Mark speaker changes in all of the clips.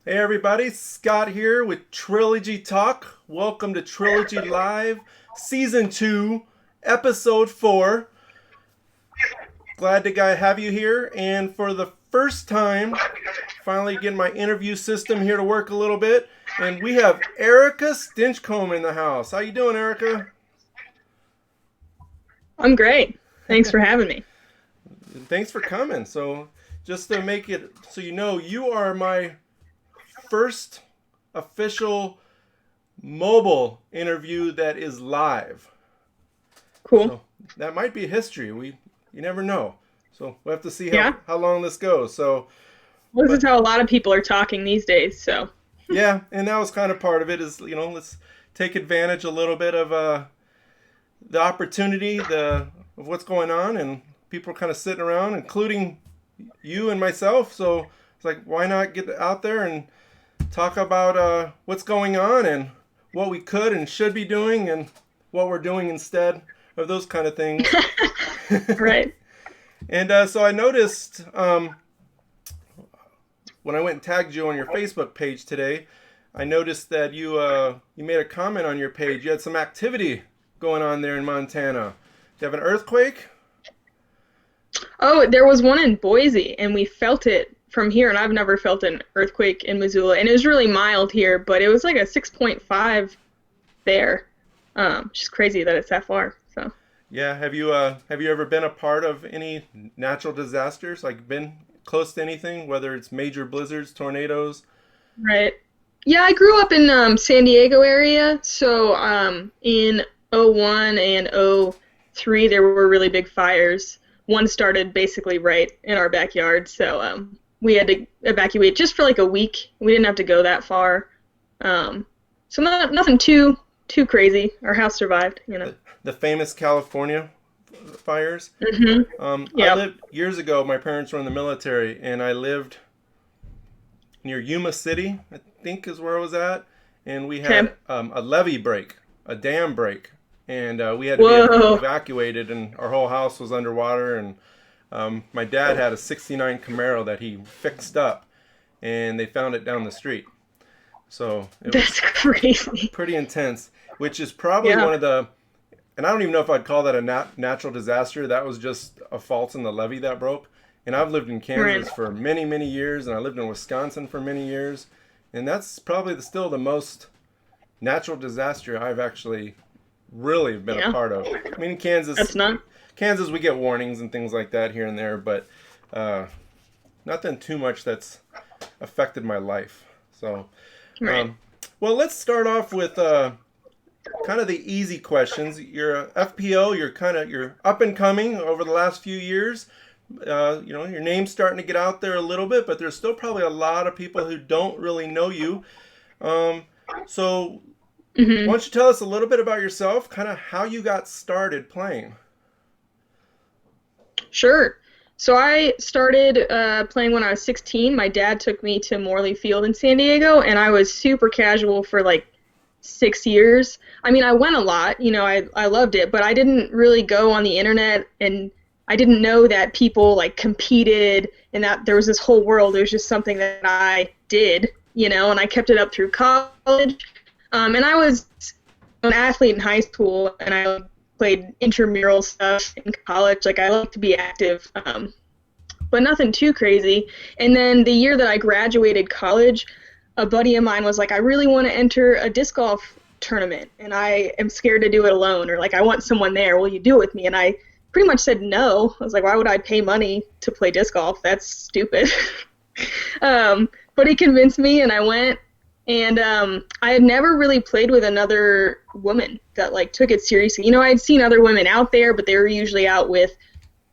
Speaker 1: Hey everybody, Scott here with Trilogy Talk. Welcome to Trilogy Live, Season 2, Episode 4. Glad to have you here, and for the first time, finally getting my interview system here to work a little bit, and we have Erika Stinchcomb in the house. How you doing, Erika?
Speaker 2: I'm great. Thanks for having me.
Speaker 1: Thanks for coming. So, just to make it so you know, you are my first official mobile interview that is live.
Speaker 2: Cool.
Speaker 1: So that might be history. You never know. So we'll have to see how long this goes. So
Speaker 2: this is how a lot of people are talking these days. So
Speaker 1: yeah, and that was kind of part of it. Is let's take advantage a little bit of the opportunity, of what's going on, and people are kind of sitting around, including you and myself. So it's like, why not get out there and talk about what's going on and what we could and should be doing and what we're doing instead of those kind of things.
Speaker 2: Right.
Speaker 1: And so I noticed when I went and tagged you on your Facebook page today, I noticed that you made a comment on your page. You had some activity going on there in Montana. Do you have an earthquake?
Speaker 2: Oh, there was one in Boise, and we felt it from here, and I've never felt an earthquake in Missoula, and it was really mild here, but it was like a 6.5 there. Which is crazy that it's that far. So.
Speaker 1: Yeah, have you ever been a part of any natural disasters? Like been close to anything, whether it's major blizzards, tornadoes?
Speaker 2: Right. Yeah, I grew up in San Diego area, so in '01 and '03 there were really big fires. One started basically right in our backyard, so we had to evacuate just for like a week. We didn't have to go that far, so nothing too crazy. Our house survived,
Speaker 1: The famous California fires.
Speaker 2: Mm-hmm.
Speaker 1: I lived years ago. My parents were in the military, and I lived near Yuma City, I think is where I was at, and we had a levee break, a dam break, and we had to be evacuated, and our whole house was underwater. And my dad had a '69 Camaro that he fixed up, and they found it down the street. So
Speaker 2: that's crazy.
Speaker 1: Pretty intense, which is probably one of the, and I don't even know if I'd call that a natural disaster. That was just a fault in the levee that broke. And I've lived in Kansas for many, many years, and I lived in Wisconsin for many years, and that's probably still the most natural disaster I've actually really been a part of. I mean, in Kansas, we get warnings and things like that here and there, but nothing too much that's affected my life. So, well, let's start off with kind of the easy questions. You're a FPO. You're up and coming over the last few years. Your name's starting to get out there a little bit, but there's still probably a lot of people who don't really know you. So why don't you tell us a little bit about yourself, kind of how you got started playing?
Speaker 2: Sure. So I started playing when I was 16. My dad took me to Morley Field in San Diego, and I was super casual for like 6 years. I mean, I went a lot, I loved it, but I didn't really go on the internet, and I didn't know that people like competed and that there was this whole world. It was just something that I did, and I kept it up through college. And I was an athlete in high school, and I played intramural stuff in college. Like, I like to be active, but nothing too crazy. And then the year that I graduated college, a buddy of mine was like, I really want to enter a disc golf tournament, and I am scared to do it alone, or like, I want someone there. Will you do it with me? And I pretty much said no. I was like, why would I pay money to play disc golf? That's stupid. But he convinced me, and I went. And I had never really played with another woman that like took it seriously. I'd seen other women out there, but they were usually out with,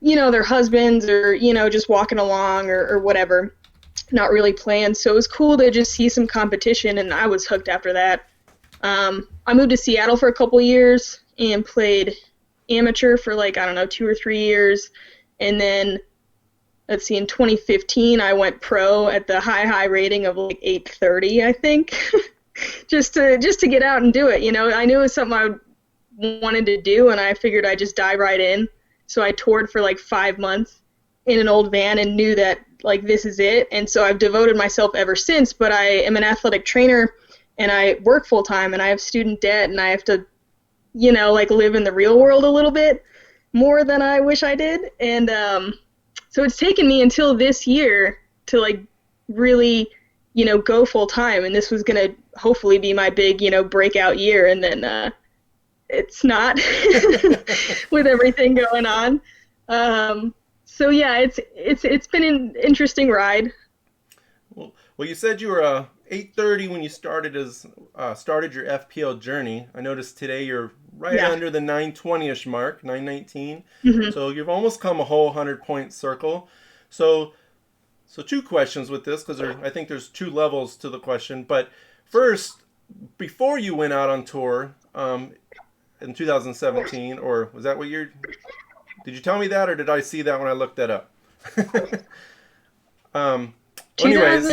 Speaker 2: their husbands or, just walking along or whatever, not really playing. So it was cool to just see some competition, and I was hooked after that. I moved to Seattle for a couple years and played amateur for 2 or 3 years. And then, let's see, in 2015, I went pro at the high rating of 830, I think, just to get out and do it. I knew it was something I wanted to do, and I figured I'd just dive right in. So I toured for 5 months in an old van and knew that, like, this is it. And so I've devoted myself ever since, but I am an athletic trainer and I work full time and I have student debt and I have to, like, live in the real world a little bit more than I wish I did. And so it's taken me until this year to, like, really, go full time. And this was going to hopefully be my big, breakout year. And then it's not with everything going on. So yeah, it's been an interesting ride.
Speaker 1: Well, you said you were 8:30 when you started your FPL journey. I noticed today you're right under the 920-ish mark, 919. Mm-hmm. So you've almost come a whole 100-point circle. So two questions with this, because I think there's two levels to the question. But first, before you went out on tour in 2017, or was that what you're... Did you tell me that, or did I see that when I looked that up? Anyways.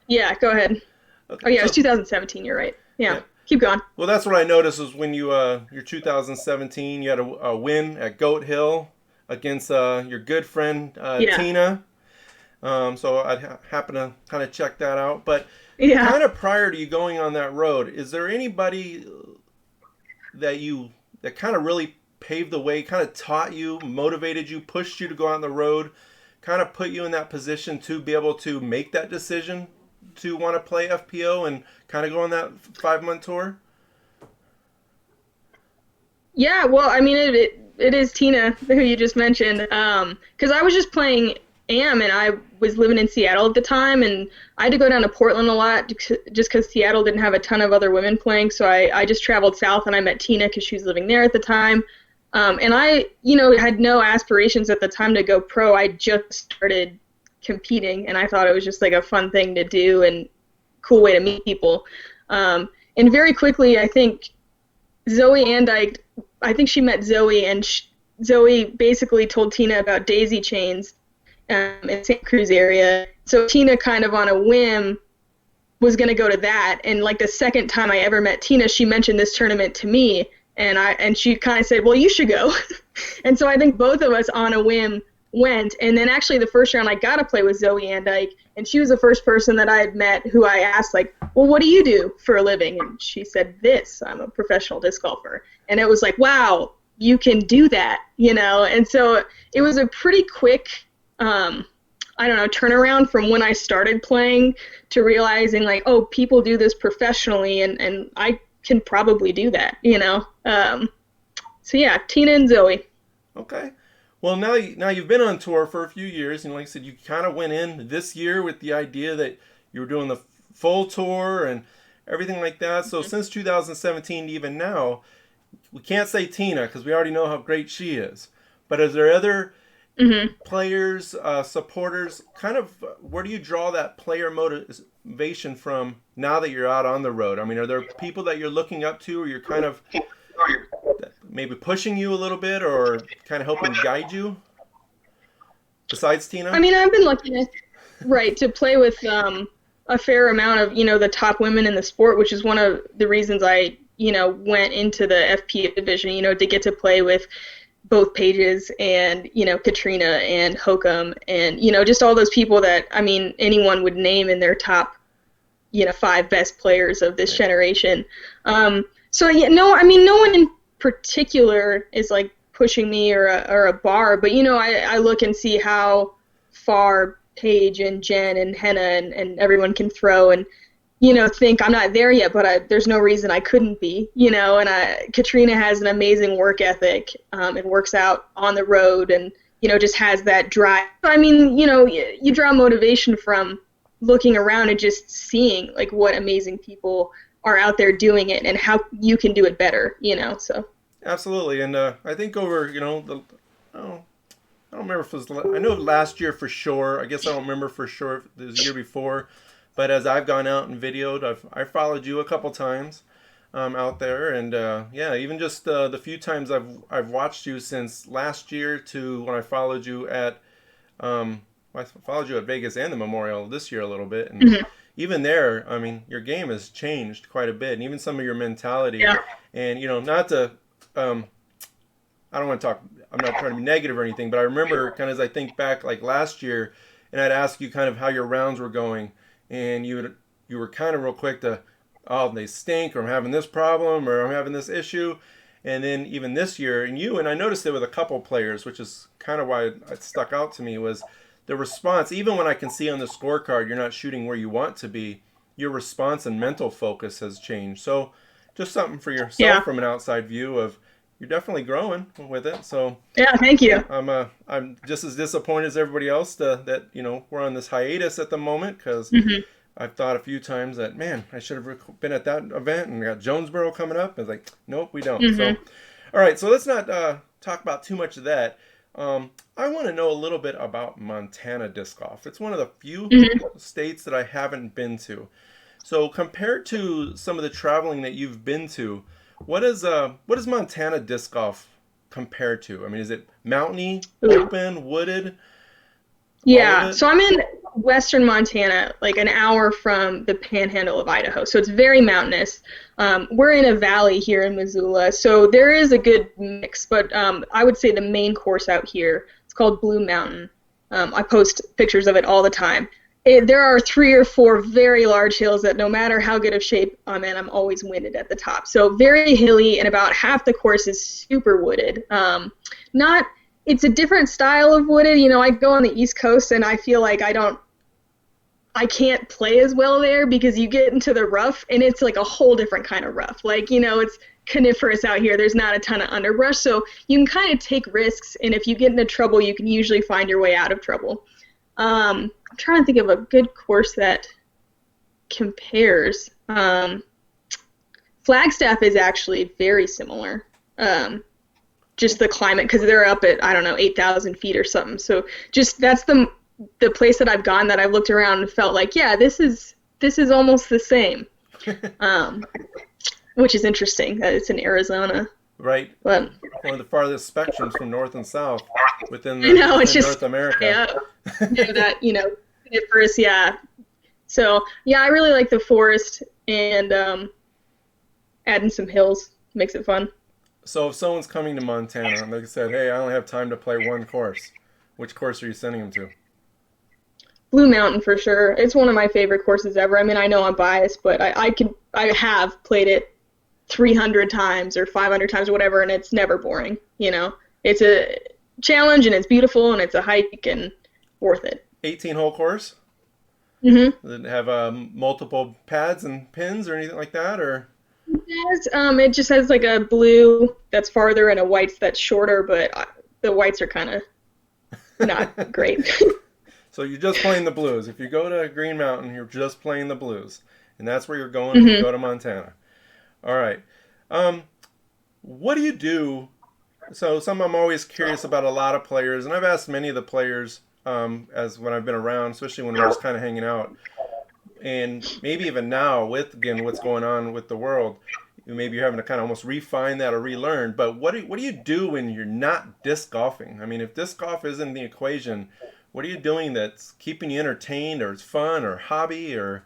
Speaker 2: Yeah, go ahead. Okay, oh, yeah, it was 2017, you're right. Yeah, keep going.
Speaker 1: Well, that's what I noticed was when your 2017, you had a win at Goat Hill against your good friend, Tina. So I happened to kind of check that out. But kind of prior to you going on that road, is there anybody that kind of really paved the way, kind of taught you, motivated you, pushed you to go on the road, kind of put you in that position to be able to make that decision to want to play FPO and kind of go on that 5-month tour?
Speaker 2: Yeah, well, I mean, it is Tina, who you just mentioned, because I was just playing AM, and I was living in Seattle at the time, and I had to go down to Portland a lot just because Seattle didn't have a ton of other women playing, so I just traveled south, and I met Tina because she was living there at the time. And I, had no aspirations at the time to go pro. I just started competing, and I thought it was just like a fun thing to do and cool way to meet people. And very quickly, I think Zoe Handeye, I think she met Zoe, and Zoe basically told Tina about daisy chains in St. Cruz area. So Tina kind of on a whim was going to go to that. And like the second time I ever met Tina, she mentioned this tournament to me. And she kind of said, well, you should go. And so I think both of us on a whim went. And then actually the first round I got to play with Zoe Handeye, and she was the first person that I had met who I asked, like, well, what do you do for a living? And she said, I'm a professional disc golfer. And it was like, wow, you can do that, And so it was a pretty quick, turnaround from when I started playing to realizing, like, oh, people do this professionally, and I can probably do that, So yeah, Tina and Zoe.
Speaker 1: Okay. Well, now you've been on tour for a few years, and like I said, you kind of went in this year with the idea that you were doing the full tour and everything like that. So since 2017 to even now, we can't say Tina because we already know how great she is. But is there other players, supporters, kind of where do you draw that player motivation from now that you're out on the road? I mean, are there people that you're looking up to, or you're kind of maybe pushing you a little bit, or kind of helping guide you besides Tina?
Speaker 2: I mean, I've been lucky to play with a fair amount of, the top women in the sport, which is one of the reasons I, went into the FP division, to get to play with both Pages and, Katrina and Hokum and, just all those people that, I mean, anyone would name in their top, 5 best players of this generation. So, yeah, no one in particular is, like, pushing me or a bar, but, I look and see how far Paige and Jen and Henna and everyone can throw and, think I'm not there yet, but there's no reason I couldn't be, and Katrina has an amazing work ethic and works out on the road and, just has that drive. I mean, you draw motivation from looking around and just seeing, like, what amazing people are out there doing it and how you can do it better, so.
Speaker 1: Absolutely, and I think over, I don't remember if it was, I know last year for sure, I guess I don't remember for sure if it was the year before, but as I've gone out and videoed, I followed you a couple times out there, and even just the few times I've watched you since last year to when I followed you at Vegas and the Memorial this year a little bit, and even there, I mean, your game has changed quite a bit, and even some of your mentality, and not to I don't want to talk, I'm not trying to be negative or anything, but I remember kind of as I think back like last year, and I'd ask you kind of how your rounds were going, and you were kind of real quick to, oh, they stink, or I'm having this problem, or I'm having this issue. And then even this year, and I noticed it with a couple players, which is kind of why it stuck out to me, was the response. Even when I can see on the scorecard you're not shooting where you want to be, your response and mental focus has changed. So just something for yourself from an outside view of you're definitely growing with it. So
Speaker 2: yeah, thank you.
Speaker 1: I'm just as disappointed as everybody else that we're on this hiatus at the moment, because I've thought a few times that, man, I should have been at that event, and we got Jonesboro coming up. It's like, nope, we don't. So, all right, so let's not talk about too much of that. I want to know a little bit about Montana disc golf. It's one of the few states that I haven't been to. So compared to some of the traveling that you've been to, what is Montana disc golf compared to? I mean, is it mountainy, open, wooded?
Speaker 2: Yeah, so I'm in western Montana, like an hour from the panhandle of Idaho. So it's very mountainous. We're in a valley here in Missoula, so there is a good mix. But I would say the main course out here, it's called Blue Mountain. I post pictures of it all the time. There are 3 or 4 very large hills that no matter how good of shape I'm in, I'm always winded at the top. So very hilly, and about half the course is super wooded. It's a different style of wooded. I go on the East Coast and I feel like I can't play as well there, because you get into the rough and it's like a whole different kind of rough. Like, it's coniferous out here. There's not a ton of underbrush, so you can kind of take risks, and if you get into trouble, you can usually find your way out of trouble. I'm trying to think of a good course that compares. Flagstaff is actually very similar. Just the climate, because they're up at, 8,000 feet or something. So just that's the place that I've gone that I've looked around and felt like, yeah, this is almost the same, which is interesting that it's in Arizona.
Speaker 1: Right.
Speaker 2: But
Speaker 1: one of the farthest spectrums from north and south within North America.
Speaker 2: Coniferous, yeah. So yeah, I really like the forest, and adding some hills makes it fun.
Speaker 1: So if someone's coming to Montana and they said, hey, I only have time to play one course, which course are you sending them to?
Speaker 2: Blue Mountain for sure. It's one of my favorite courses ever. I mean, I know I'm biased, but I have played it 300 times or 500 times or whatever, and it's never boring. It's a challenge, and it's beautiful, and it's a hike, and worth it.
Speaker 1: 18-hole course?
Speaker 2: Mm-hmm.
Speaker 1: Does it have multiple pads and pins or anything like that, or?
Speaker 2: It just has like a blue that's farther and a whites that's shorter, but the whites are kind of not great.
Speaker 1: So you're just playing the blues. If you go to Green Mountain, you're just playing the blues, and that's where you're going if you go to Montana. All right. What do you do? So I'm always curious about a lot of players, and I've asked many of the players as when I've been around, especially when we're just kind of hanging out. And maybe even now with, again, what's going on with the world, maybe you're having to kind of almost refine that or relearn. But what do you do when you're not disc golfing? I mean, if disc golf isn't in the equation, what are you doing that's keeping you entertained, or it's fun, or hobby, or?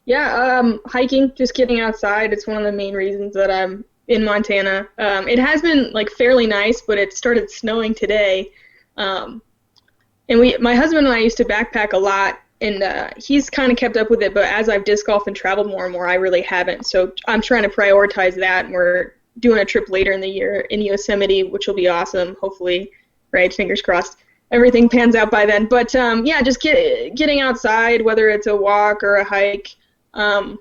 Speaker 2: Yeah, hiking, just getting outside. It's one of the main reasons that I'm in Montana. It has been like fairly nice, but it started snowing today. And my husband and I used to backpack a lot. And he's kind of kept up with it, but as I've disc golfed and traveled more and more, I really haven't. So I'm trying to prioritize that, and we're doing a trip later in the year in Yosemite, which will be awesome, hopefully, right? Fingers crossed. Everything pans out by then. But, yeah, just getting outside, whether it's a walk or a hike, riding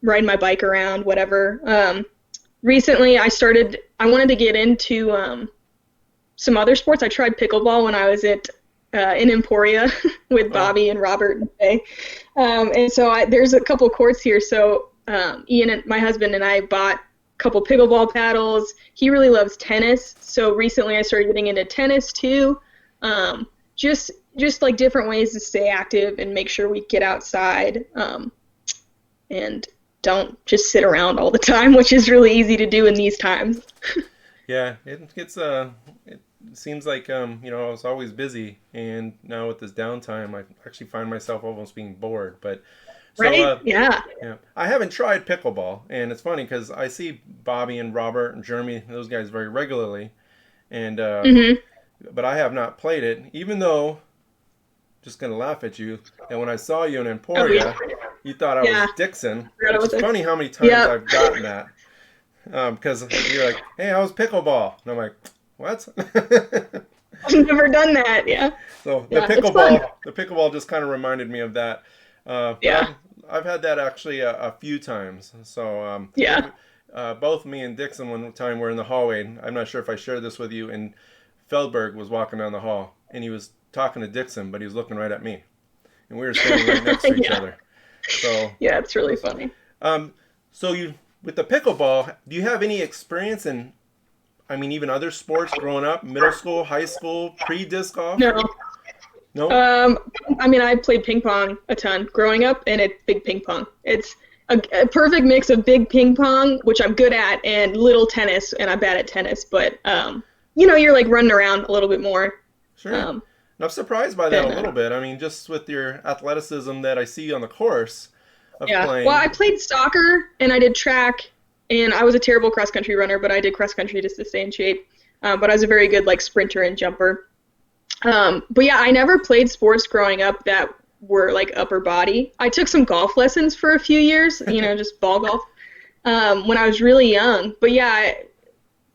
Speaker 2: my bike around, whatever. Recently, I wanted to get into some other sports. I tried pickleball when I was in Emporia with Bobby and Robert and Faye. And so there's a couple courts here. So Ian, and my husband, and I bought a couple pickleball paddles. He really loves tennis. So recently I started getting into tennis too. Just like different ways to stay active and make sure we get outside and don't just sit around all the time, which is really easy to do in these times.
Speaker 1: Yeah, it seems like I was always busy, and now with this downtime, I actually find myself almost being bored. But So,
Speaker 2: right? Yeah.
Speaker 1: I haven't tried pickleball, and it's funny because I see Bobby and Robert and Jeremy, those guys, very regularly, and but I have not played it. Even though, just gonna laugh at you, that when I saw you in Emporia, you thought I was Dixon. Which is funny how many times I've gotten that. Because you're like, hey, I was pickleball, and I'm like, what?
Speaker 2: I've never done that. Yeah.
Speaker 1: So the pickleball just kind of reminded me of that. I've had that actually a few times. So both me and Dixon one time were in the hallway. I'm not sure if I shared this with you. And Feldberg was walking down the hall, and he was talking to Dixon, but he was looking right at me, and we were standing right next to each other. So
Speaker 2: yeah, it's really funny.
Speaker 1: So you. With the pickleball, do you have any experience in, I mean, even other sports growing up, middle school, high school, pre-disc golf?
Speaker 2: No.
Speaker 1: No?
Speaker 2: I mean, I played ping pong a ton growing up, and it's big ping pong. It's a perfect mix of big ping pong, which I'm good at, and little tennis, and I'm bad at tennis. But, you're like running around a little bit more.
Speaker 1: Sure. And I'm surprised by that a little bit. I mean, just with your athleticism that I see on the course. Playing.
Speaker 2: Well, I played soccer and I did track, and I was a terrible cross-country runner, but I did cross-country just to stay in shape. But I was a very good sprinter and jumper. But yeah, I never played sports growing up that were upper body. I took some golf lessons for a few years, just ball golf, when I was really young. But yeah,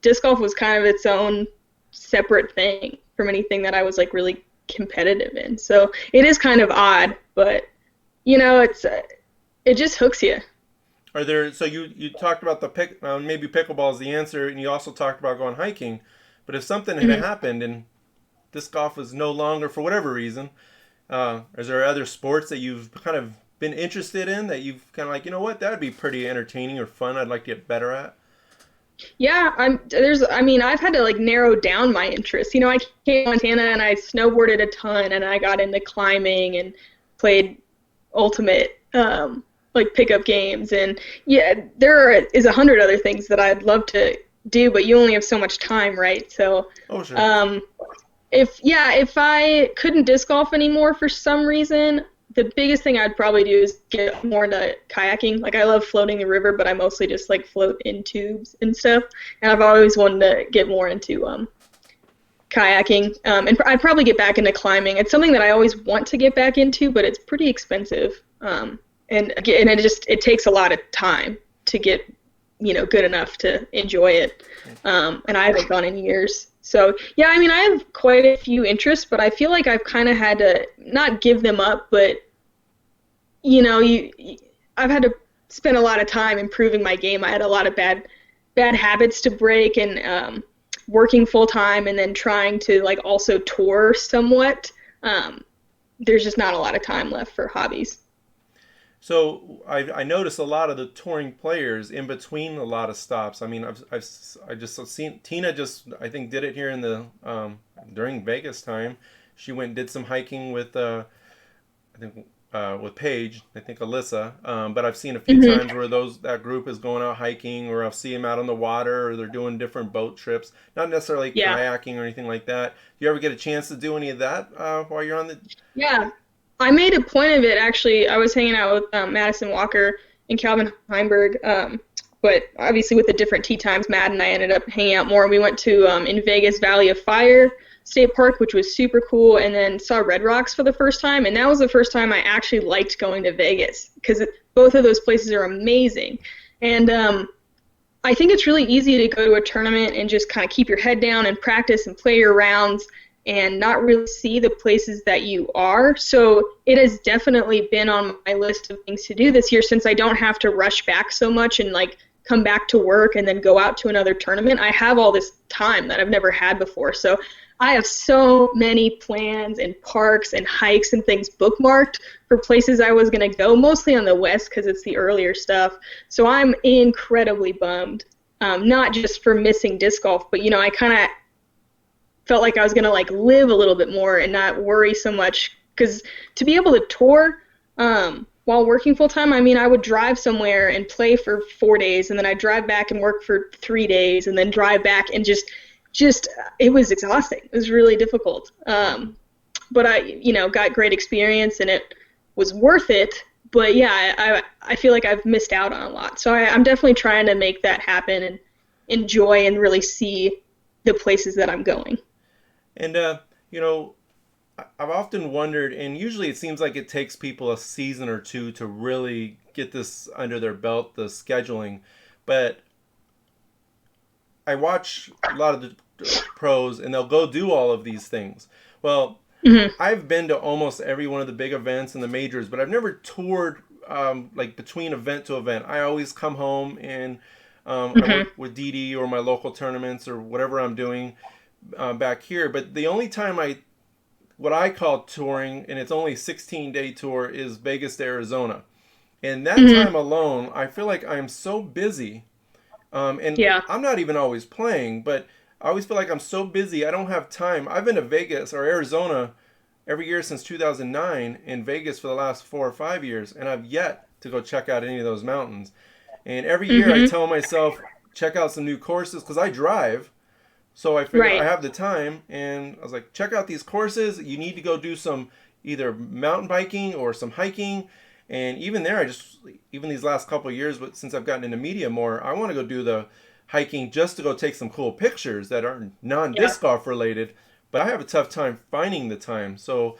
Speaker 2: disc golf was kind of its own separate thing from anything that I was really competitive in. So it is kind of odd, but it just hooks you.
Speaker 1: Are there? So you talked about the maybe pickleball is the answer, and you also talked about going hiking. But if something had happened and disc golf was no longer for whatever reason, is there other sports that you've kind of been interested in that you've kind of what, that'd be pretty entertaining or fun? I'd like to get better at.
Speaker 2: Yeah, I've had to narrow down my interests. I came to Montana and I snowboarded a ton, and I got into climbing and played ultimate. Pickup games, and there is 100 other things that I'd love to do, but you only have so much time, right? So,
Speaker 1: sure.
Speaker 2: If I couldn't disc golf anymore for some reason, the biggest thing I'd probably do is get more into kayaking. I love floating the river, but I mostly just float in tubes and stuff, and I've always wanted to get more into kayaking, and I'd probably get back into climbing. It's something that I always want to get back into, but it's pretty expensive. And it takes a lot of time to get, good enough to enjoy it. And I haven't gone in years. So, yeah, I have quite a few interests, but I feel like I've kind of had to not give them up, but, I've had to spend a lot of time improving my game. I had a lot of bad habits to break, and working full time and then trying to also tour somewhat. There's just not a lot of time left for hobbies.
Speaker 1: So I noticed a lot of the touring players in between a lot of stops. I mean, I just seen Tina I think did it here in the during Vegas time. She went and did some hiking with with Paige, I think Alyssa. But I've seen a few times where that group is going out hiking, or I'll see them out on the water, or they're doing different boat trips. Not necessarily kayaking or anything like that. Do you ever get a chance to do any of that while you're on the?
Speaker 2: Yeah. I made a point of it, actually. I was hanging out with Madison Walker and Calvin Heimberg, but obviously with the different tee times, Matt and I ended up hanging out more. We went to, in Vegas, Valley of Fire State Park, which was super cool, and then saw Red Rocks for the first time, and that was the first time I actually liked going to Vegas, because both of those places are amazing. And I think it's really easy to go to a tournament and just kind of keep your head down and practice and play your rounds, and not really see the places that you are. So it has definitely been on my list of things to do this year, since I don't have to rush back so much and come back to work and then go out to another tournament. I have all this time that I've never had before. So I have so many plans and parks and hikes and things bookmarked for places I was going to go, mostly on the West because it's the earlier stuff. So I'm incredibly bummed, not just for missing disc golf, but I kind of felt like I was going to live a little bit more and not worry so much, because to be able to tour while working full time, I would drive somewhere and play for 4 days, and then I'd drive back and work for 3 days, and then drive back, and just it was exhausting. It was really difficult. But I got great experience, and it was worth it, But yeah, I feel like I've missed out on a lot. So I'm definitely trying to make that happen and enjoy and really see the places that I'm going.
Speaker 1: And, I've often wondered, and usually it seems like it takes people a season or two to really get this under their belt, the scheduling. But I watch a lot of the pros, and they'll go do all of these things. Well, I've been to almost every one of the big events and the majors, but I've never toured like between event to event. I always come home and I work with DD or my local tournaments or whatever I'm doing back here. But the only time what I call touring, and it's only a 16-day tour, is Vegas to Arizona. And that time alone, I feel like I'm so busy. I'm not even always playing, but I always feel like I'm so busy, I don't have time. I've been to Vegas or Arizona every year since 2009, in Vegas for the last 4 or 5 years, and I've yet to go check out any of those mountains. And every year I tell myself, check out some new courses, because I drive. So I figured I have the time, and I was like, check out these courses. You need to go do some either mountain biking or some hiking. And even there, even these last couple of years, but since I've gotten into media more, I want to go do the hiking just to go take some cool pictures that are non-disc golf related. But I have a tough time finding the time. So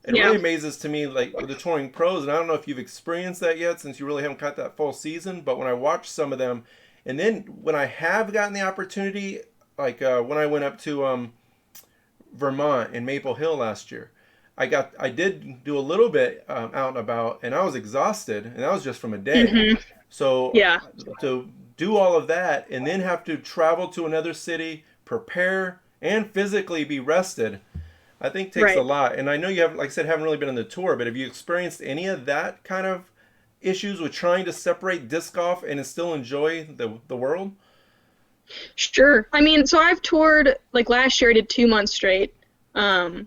Speaker 1: it really amazes to me, like with the touring pros, and I don't know if you've experienced that yet since you really haven't caught that full season, but when I watch some of them, and then when I have gotten the opportunity, like when I went up to Vermont and Maple Hill last year, I did do a little bit out and about, and I was exhausted, and that was just from a day. So to do all of that and then have to travel to another city, prepare, and physically be rested, I think takes a lot. And I know you have, like I said, haven't really been on the tour, but have you experienced any of that kind of issues with trying to separate disc golf and still enjoy the world?
Speaker 2: Sure. I mean, so I've toured, like last year I did 2 months straight, and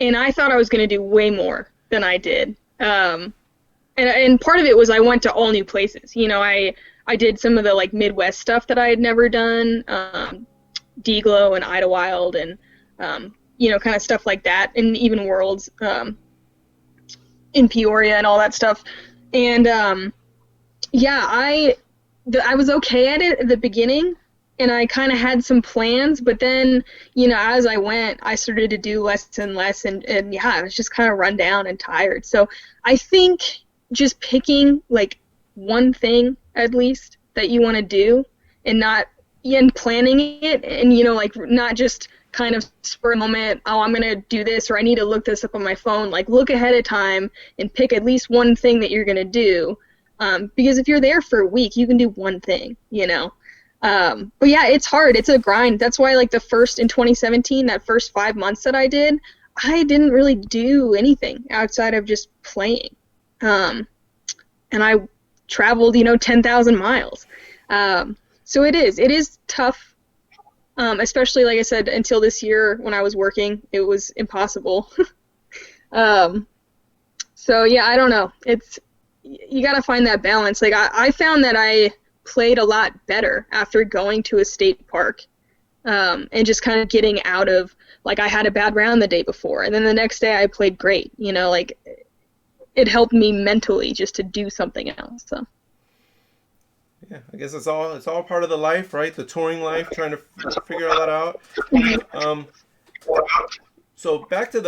Speaker 2: I thought I was going to do way more than I did. And part of it was I went to all new places. You know, I did some of the like Midwest stuff that I had never done, Deglow and Idlewild and, kind of stuff like that, and even Worlds in Peoria and all that stuff. And, I was okay at it at the beginning, and I kind of had some plans, but then, as I went, I started to do less and less, and I was just kind of run down and tired. So I think just picking, like, one thing, at least, that you want to do, and planning it, and, not just kind of spur a moment, oh, I'm going to do this, or I need to look this up on my phone. Like, look ahead of time and pick at least one thing that you're going to do, because if you're there for a week, you can do one thing, But yeah, it's hard. It's a grind. That's why, like, in 2017, that first 5 months that I didn't really do anything outside of just playing. And I traveled, 10,000 miles. So it is tough, especially, like I said, until this year when I was working, it was impossible. So yeah, I don't know. You got to find that balance. Like, I found that I played a lot better after going to a state park, and just kind of getting out of, like, I had a bad round the day before, and then the next day I played great. Like, it helped me mentally just to do something else. So
Speaker 1: yeah, I guess it's all part of the life, right? The touring life, trying to figure all that out. So back to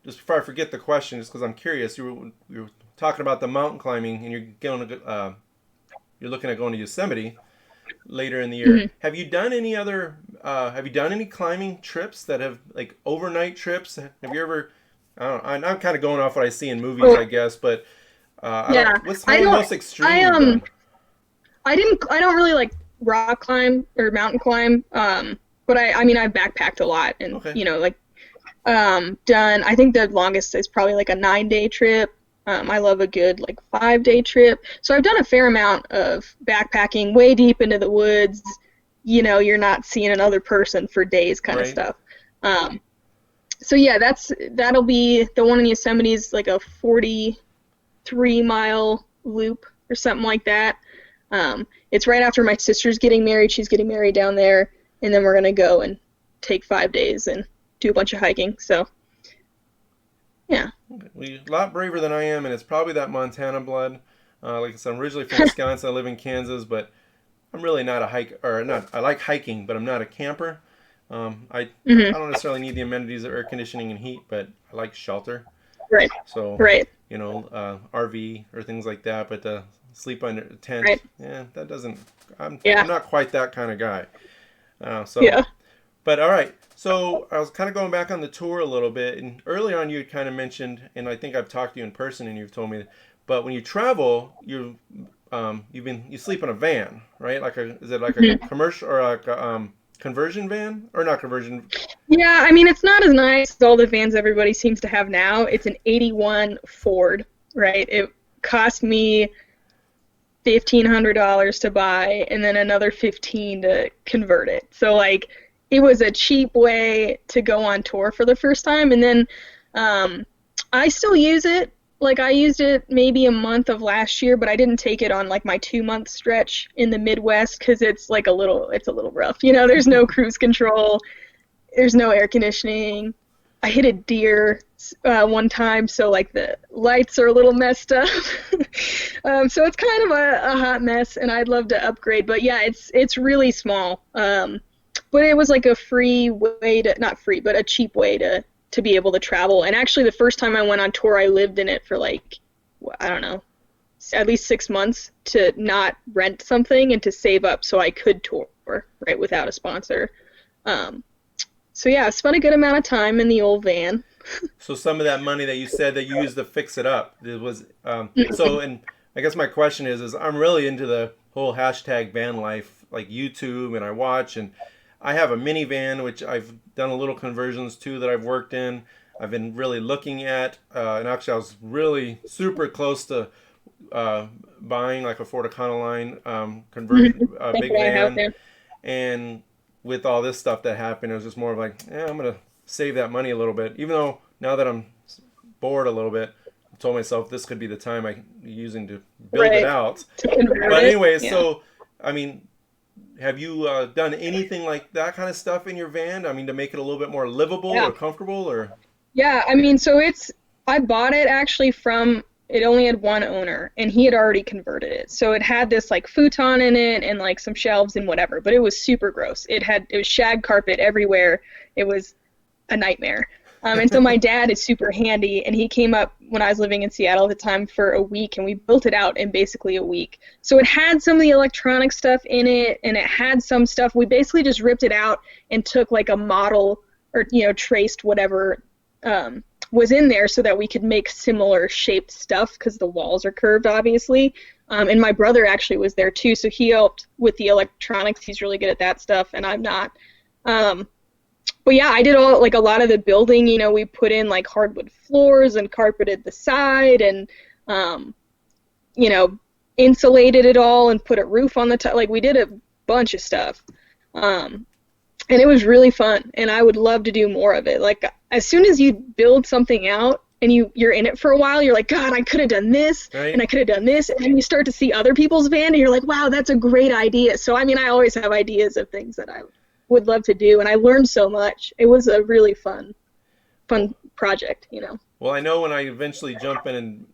Speaker 1: just before I forget the question, just because I'm curious, you were talking about the mountain climbing, and you're looking at going to Yosemite later in the year. Have you done any other? Have you done any climbing trips that have, like, overnight trips? Have you ever? I don't know, I'm kind of going off what I see in movies, I guess, but what's the most extreme you've done?
Speaker 2: I don't really like rock climb or mountain climb, but I've backpacked a lot, and done. I think the longest is probably like a 9-day trip. I love a good, like, 5-day trip. So I've done a fair amount of backpacking way deep into the woods. You're not seeing another person for days kind of stuff. So yeah, that'll be the one in Yosemite is like a 43-mile loop or something like that. It's right after my sister's getting married. She's getting married down there, and then we're going to go and take 5 days and do a bunch of hiking. So Yeah.
Speaker 1: Well, a lot braver than I am, and it's probably that Montana blood. Like I said, I'm originally from Wisconsin. I live in Kansas, but I'm really not a hiker, or not. I like hiking, but I'm not a camper. I don't necessarily need the amenities of air conditioning and heat, but I like shelter.
Speaker 2: Right.
Speaker 1: So,
Speaker 2: right.
Speaker 1: RV or things like that, but sleep under a tent,
Speaker 2: right.
Speaker 1: yeah, that doesn't. I'm not quite that kind of guy. But all right. So I was kind of going back on the tour a little bit, and early on you had kind of mentioned, and I think I've talked to you in person, and you've told me, but when you travel, you sleep in a van, right? Is it like a commercial or like a conversion van, or not conversion?
Speaker 2: Yeah, I mean, it's not as nice as all the vans everybody seems to have now. It's an '81 Ford, right? It cost me $1,500 to buy, and then another $15 to convert it. So like, it was a cheap way to go on tour for the first time. And then I still use it. Like, I used it maybe a month of last year, but I didn't take it on like my 2-month stretch in the Midwest because it's a little rough. There's no cruise control. There's no air conditioning. I hit a deer one time, so like the lights are a little messed up. So it's kind of a hot mess, and I'd love to upgrade. But yeah, it's really small. But it was like a free way to, not free, but a cheap way to be able to travel. And actually the first time I went on tour, I lived in it for like, I don't know, at least 6 months to not rent something and to save up so I could tour, right, without a sponsor. So yeah, I spent a good amount of time in the old van.
Speaker 1: So some of that money that you said that you used to fix it up, it was, so, and I guess my question is I'm really into the whole hashtag van life, like YouTube, and I watch, and I have a minivan, which I've done a little conversions to that I've worked in. I've been really looking at, and actually I was really super close to buying like a Ford Econoline big van. And with all this stuff that happened, it was just more of like, I'm going to save that money a little bit. Even though now that I'm bored a little bit, I told myself this could be the time I'm using to build it out. But anyway, so, I mean, have you done anything like that kind of stuff in your van? I mean, to make it a little bit more livable or comfortable, or?
Speaker 2: Yeah, I mean, so I bought it actually it only had one owner, and he had already converted it. So it had this like futon in it and like some shelves and whatever, but it was super gross. It was shag carpet everywhere. It was a nightmare. And so my dad is super handy, and he came up when I was living in Seattle at the time for a week, and we built it out in basically a week. So it had some of the electronic stuff in it, and it had some stuff. We basically just ripped it out and took like a model or, traced whatever was in there so that we could make similar shaped stuff because the walls are curved, obviously. And my brother actually was there too, so he helped with the electronics. He's really good at that stuff, and I'm not. But yeah, I did a lot of the building. We put in like hardwood floors and carpeted the side, and insulated it all and put a roof on the top. Like, we did a bunch of stuff, and it was really fun. And I would love to do more of it. Like, as soon as you build something out and you're in it for a while, you're like, God, I could have done this, right, and I could have done this, and then you start to see other people's van, and you're like, wow, that's a great idea. So I mean, I always have ideas of things that I would love to do, and I learned so much. It was a really fun project,
Speaker 1: Well, I know when I eventually jump in and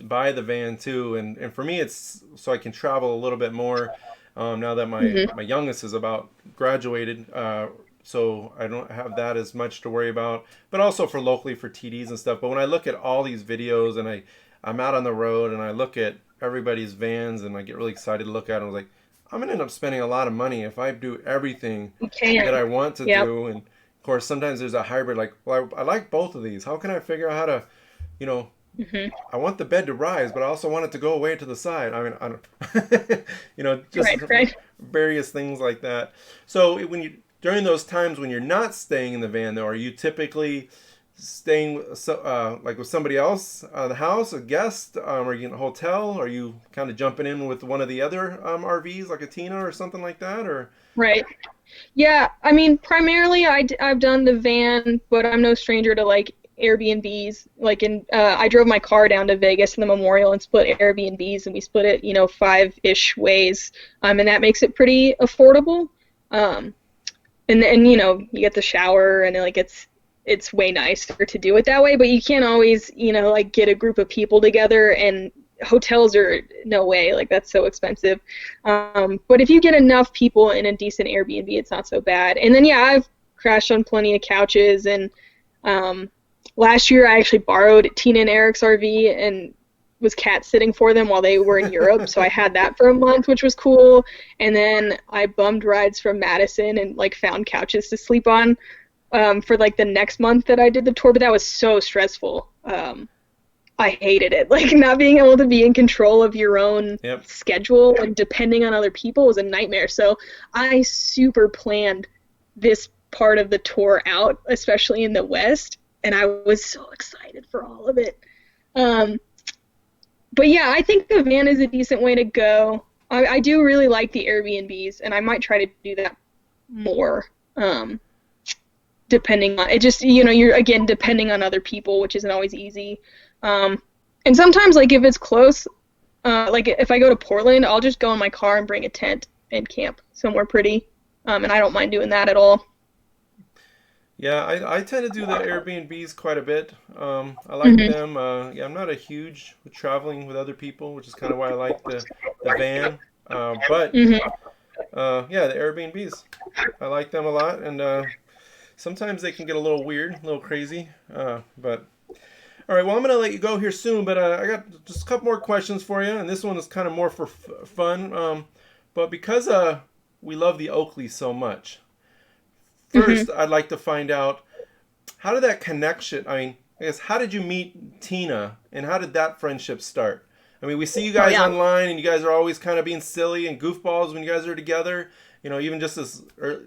Speaker 1: buy the van too, and for me it's so I can travel a little bit more now that my youngest is about graduated, so I don't have that as much to worry about, but also for locally for TDs and stuff. But when I look at all these videos and I'm out on the road and I look at everybody's vans and I get really excited to look at them, I was like, I'm going to end up spending a lot of money if I do everything that I want to do. And of course, sometimes there's a hybrid, like, well, I like both of these. How can I figure out how to, I want the bed to rise, but I also want it to go away to the side. I mean, I don't, just right. Various things like that. So during those times when you're not staying in the van, though, are you typically staying like with somebody else the house, a guest, are you in a hotel? Are you kind of jumping in with one of the other RVs, like a Tina or something like that, or?
Speaker 2: Right. Yeah, I mean, primarily I've done the van, but I'm no stranger to like Airbnbs. Like I drove my car down to Vegas in the Memorial and split Airbnbs, and we split it 5-ish ways, and that makes it pretty affordable. And then you get the shower, and like it's way nicer to do it that way, but you can't always, like get a group of people together, and hotels are no way, like that's so expensive. But if you get enough people in a decent Airbnb, it's not so bad. And then, yeah, I've crashed on plenty of couches, and last year I actually borrowed Tina and Eric's RV and was cat sitting for them while they were in Europe, so I had that for a month, which was cool. And then I bummed rides from Madison and like found couches to sleep on for like the next month that I did the tour, but that was so stressful. I hated it. Like, not being able to be in control of your own schedule and depending on other people was a nightmare. So I super planned this part of the tour out, especially in the West, and I was so excited for all of it. But yeah, I think the van is a decent way to go. I do really like the Airbnbs, and I might try to do that more, depending on, it just, you're, again, depending on other people, which isn't always easy. And sometimes, like, if it's close, like, if I go to Portland, I'll just go in my car and bring a tent and camp somewhere pretty, and I don't mind doing that at all.
Speaker 1: Yeah, I tend to do the Airbnbs quite a bit. I like them. Yeah, I'm not a huge traveling with other people, which is kind of why I like the van. But yeah, the Airbnbs, I like them a lot, and sometimes they can get a little weird, a little crazy. But all right, well, I'm gonna let you go here soon, but I got just a couple more questions for you, and this one is kind of more for fun. But because we love the Oakleys so much. First, I'd like to find out, how did that connection, I guess, how did you meet Tina, and how did that friendship start? I mean, we see you guys online, and you guys are always kind of being silly and goofballs when you guys are together. Even just as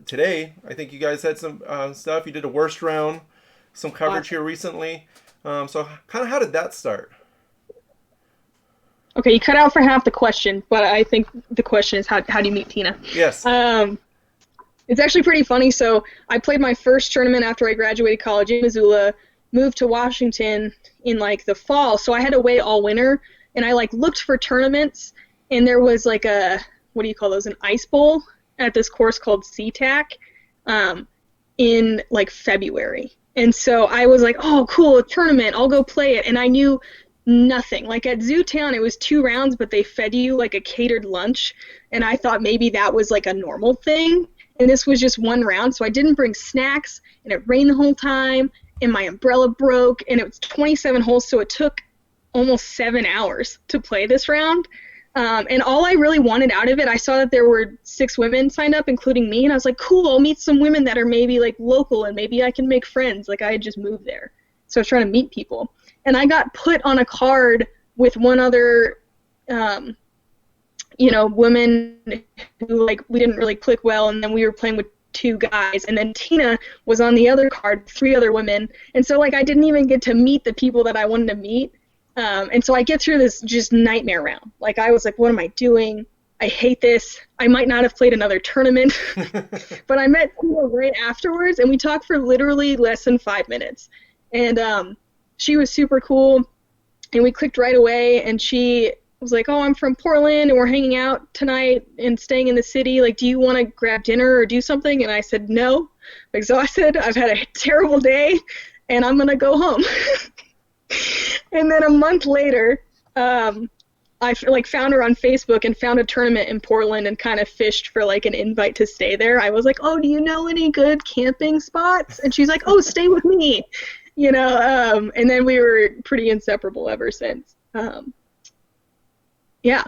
Speaker 1: today, I think you guys had some stuff. You did a worst round, some coverage here recently. So kind of how did that start?
Speaker 2: Okay, you cut out for half the question, but I think the question is how do you meet Tina?
Speaker 1: Yes.
Speaker 2: It's actually pretty funny. So I played my first tournament after I graduated college in Missoula, moved to Washington in like the fall. So I had to wait all winter, and I like looked for tournaments, and there was like what do you call those? An ice bowl at this course called SeaTac in like February. And so I was like, oh, cool, a tournament, I'll go play it. And I knew nothing. Like at Zootown, it was 2 rounds, but they fed you like a catered lunch. And I thought maybe that was like a normal thing. And this was just 1 round, so I didn't bring snacks, and it rained the whole time, and my umbrella broke, and it was 27 holes, so it took almost 7 hours to play this round. And all I really wanted out of it, I saw that there were 6 women signed up, including me, and I was like, cool, I'll meet some women that are maybe like local, and maybe I can make friends. Like, I had just moved there, so I was trying to meet people. And I got put on a card with one other women who, like, we didn't really click well, and then we were playing with 2 guys, and then Tina was on the other card, 3 other women, and so, like, I didn't even get to meet the people that I wanted to meet, and so I get through this just nightmare round. Like, I was like, what am I doing? I hate this. I might not have played another tournament, but I met Tina right afterwards, and we talked for literally less than 5 minutes, and she was super cool, and we clicked right away, and she was like, oh, I'm from Portland, and we're hanging out tonight and staying in the city. Like, do you want to grab dinner or do something? And I said, no, I'm exhausted. I've had a terrible day, and I'm going to go home. And then a month later, I found her on Facebook and found a tournament in Portland and kind of fished for like an invite to stay there. I was like, oh, do you know any good camping spots? And she's like, oh, stay with me. And then we were pretty inseparable ever since. Yeah.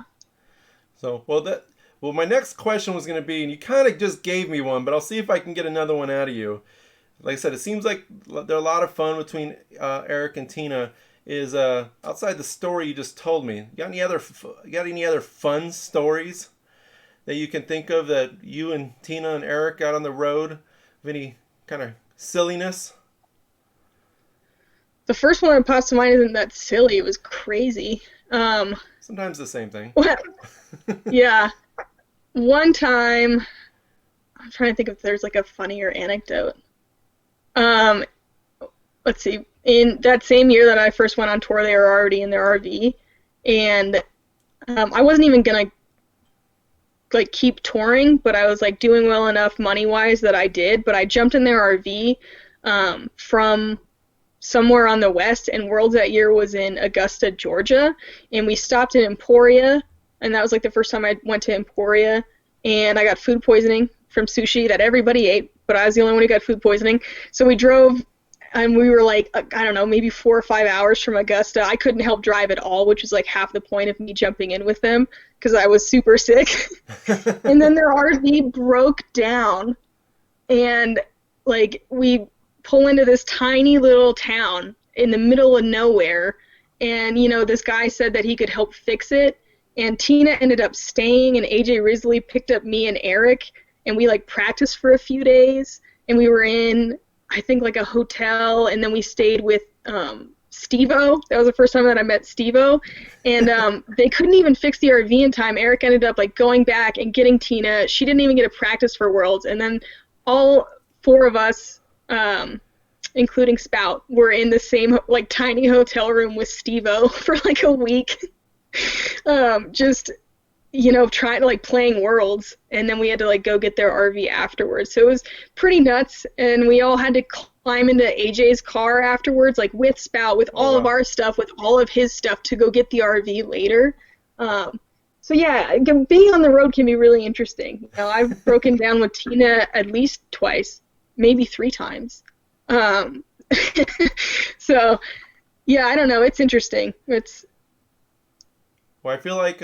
Speaker 2: So,
Speaker 1: well, my next question was going to be, and you kind of just gave me one, but I'll see if I can get another one out of you. Like I said, it seems like they're a lot of fun between Eric and Tina. Is outside the story you just told me, you got any other fun stories that you can think of that you and Tina and Eric got on the road of any kind of silliness?
Speaker 2: The first one that pops to mind isn't that silly. It was crazy.
Speaker 1: Sometimes the same thing.
Speaker 2: Yeah. One time, I'm trying to think if there's like a funnier anecdote. Let's see. In that same year that I first went on tour, they were already in their RV, and I wasn't even gonna like keep touring, but I was like doing well enough money-wise that I did. But I jumped in their RV from somewhere on the west, and Worlds that year was in Augusta, Georgia, and we stopped in Emporia, and that was like the first time I went to Emporia, and I got food poisoning from sushi that everybody ate, but I was the only one who got food poisoning. So we drove, and we were like, I don't know, maybe 4 or 5 hours from Augusta. I couldn't help drive at all, which was like half the point of me jumping in with them because I was super sick. And then their RV broke down, and like we pull into this tiny little town in the middle of nowhere, and this guy said that he could help fix it, and Tina ended up staying, and AJ Risley picked up me and Eric, and we like practiced for a few days, and we were in, I think, like a hotel, and then we stayed with Steve-O. That was the first time that I met Steve-O, and they couldn't even fix the RV in time. Eric ended up like going back and getting Tina. She didn't even get a practice for Worlds, and then all 4 of us, including Spout, were in the same like tiny hotel room with Steve-O for like a week, just trying to like playing Worlds, and then we had to like go get their RV afterwards. So it was pretty nuts, and we all had to climb into AJ's car afterwards, like with Spout, with all of our stuff, with all of his stuff, to go get the RV later. So yeah, being on the road can be really interesting. I've broken down with Tina at least twice, maybe 3 times. So yeah, I don't know. It's interesting.
Speaker 1: Well, I feel like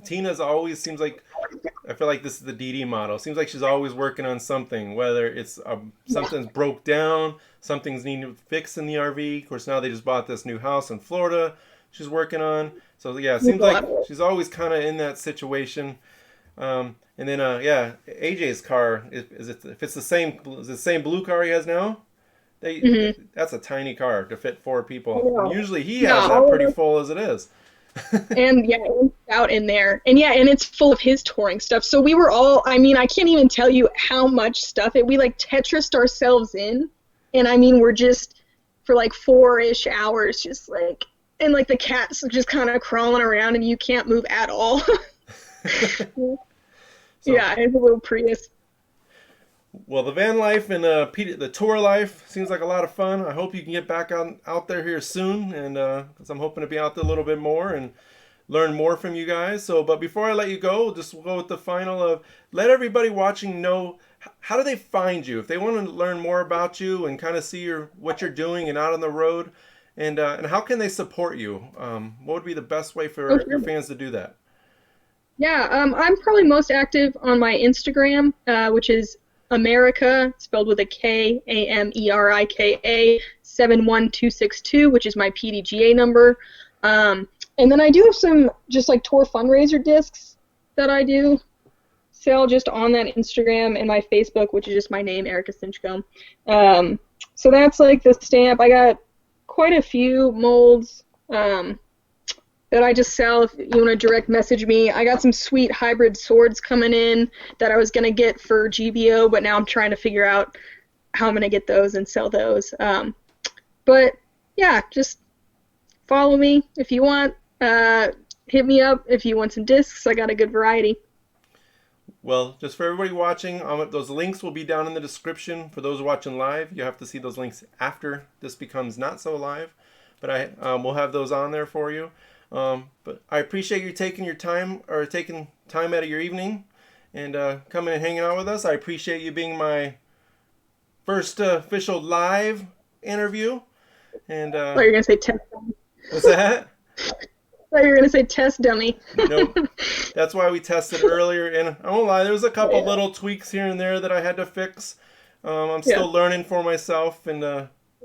Speaker 1: Tina's always seems like, I feel like this is the DD model. Seems like she's always working on something, whether it's something's broke down, something's needing fixed in the RV. Of course, now they just bought this new house in Florida she's working on. So yeah, it seems like she's always kind of in that situation. And then AJ's car, is it, if it's the same blue car he has now? That's a tiny car to fit 4 people. And usually he has that pretty full as it is.
Speaker 2: And yeah, out in there, and it's full of his touring stuff. So we were all, I can't even tell you how much stuff we like Tetrised ourselves in, and we're just for like 4-ish hours, just like, and like the cat's just kind of crawling around, and you can't move at all. Yeah, it's a little Prius.
Speaker 1: Well, the van life and the tour life seems like a lot of fun. I hope you can get back out there here soon, and because I'm hoping to be out there a little bit more and learn more from you guys. So, but before I let you go, we'll go with the final of let everybody watching know, how do they find you if they want to learn more about you and kind of see what you're doing and out on the road, and how can they support you? What would be the best way for your fans to do that?
Speaker 2: Yeah, I'm probably most active on my Instagram, which is America, spelled with a K, Ameriika 71262, which is my PDGA number. And then I do have some just like tour fundraiser discs that I do sell just on that Instagram, and my Facebook, which is just my name, Erika Stinchcomb. So that's like the stamp. I got quite a few molds that I just sell if you want to direct message me. I got some sweet hybrid swords coming in that I was going to get for GBO, but now I'm trying to figure out how I'm going to get those and sell those. But yeah, just follow me if you want. Hit me up if you want some discs. I got a good variety.
Speaker 1: Well, just for everybody watching, those links will be down in the description. For those watching live, you have to see those links after this becomes not so live. But we'll have those on there for you. But I appreciate you taking time out of your evening and coming and hanging out with us. I appreciate you being my first official live interview. And
Speaker 2: I thought you were gonna say test dummy.
Speaker 1: What's that?
Speaker 2: I thought you were gonna say test dummy.
Speaker 1: Nope. That's why we tested earlier, and I won't lie, there was a couple little tweaks here and there that I had to fix. I'm still learning for myself, and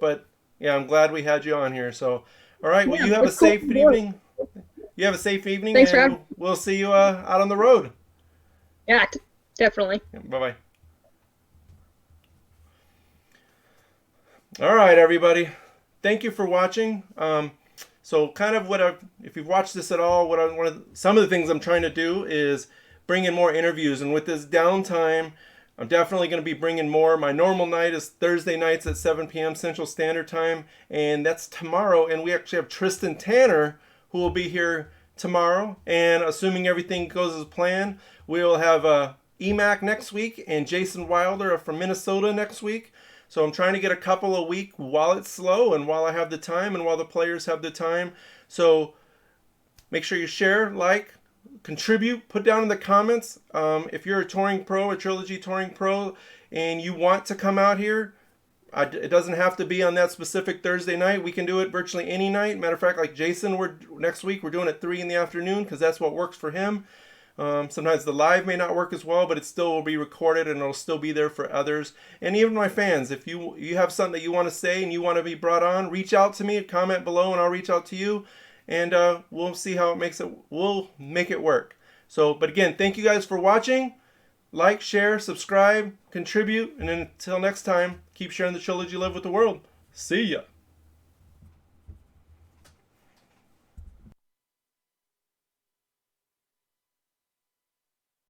Speaker 1: but yeah, I'm glad we had you on here. So, all right, well, you have a safe evening. You have a safe evening.
Speaker 2: Thanks,
Speaker 1: and
Speaker 2: Rob.
Speaker 1: We'll see you out on the road.
Speaker 2: Yeah, definitely.
Speaker 1: Bye-bye. All right, everybody. Thank you for watching. So kind of if you've watched this at all, some of the things I'm trying to do is bring in more interviews. And with this downtime, I'm definitely going to be bringing more. My normal night is Thursday nights at 7 p.m. Central Standard Time, and that's tomorrow. And we actually have Tristan Tanner, who will be here tomorrow. And assuming everything goes as planned, we'll have EMAC next week and Jason Wilder from Minnesota next week. So I'm trying to get a couple a week while it's slow and while I have the time and while the players have the time. So make sure you share, like, contribute, put down in the comments if you're a touring pro, a Trilogy touring pro, and you want to come out here. It doesn't have to be on that specific Thursday night. We can do it virtually any night. Matter of fact, like Jason, next week we're doing it 3 in the afternoon because that's what works for him. Sometimes the live may not work as well, but it still will be recorded and it'll still be there for others. And even my fans, if you have something that you want to say and you want to be brought on, reach out to me, comment below, and I'll reach out to you. And we'll see how we'll make it work. So, but again, thank you guys for watching. Like, share, subscribe, contribute, and until next time, keep sharing the Trilogy Live with the world. See ya.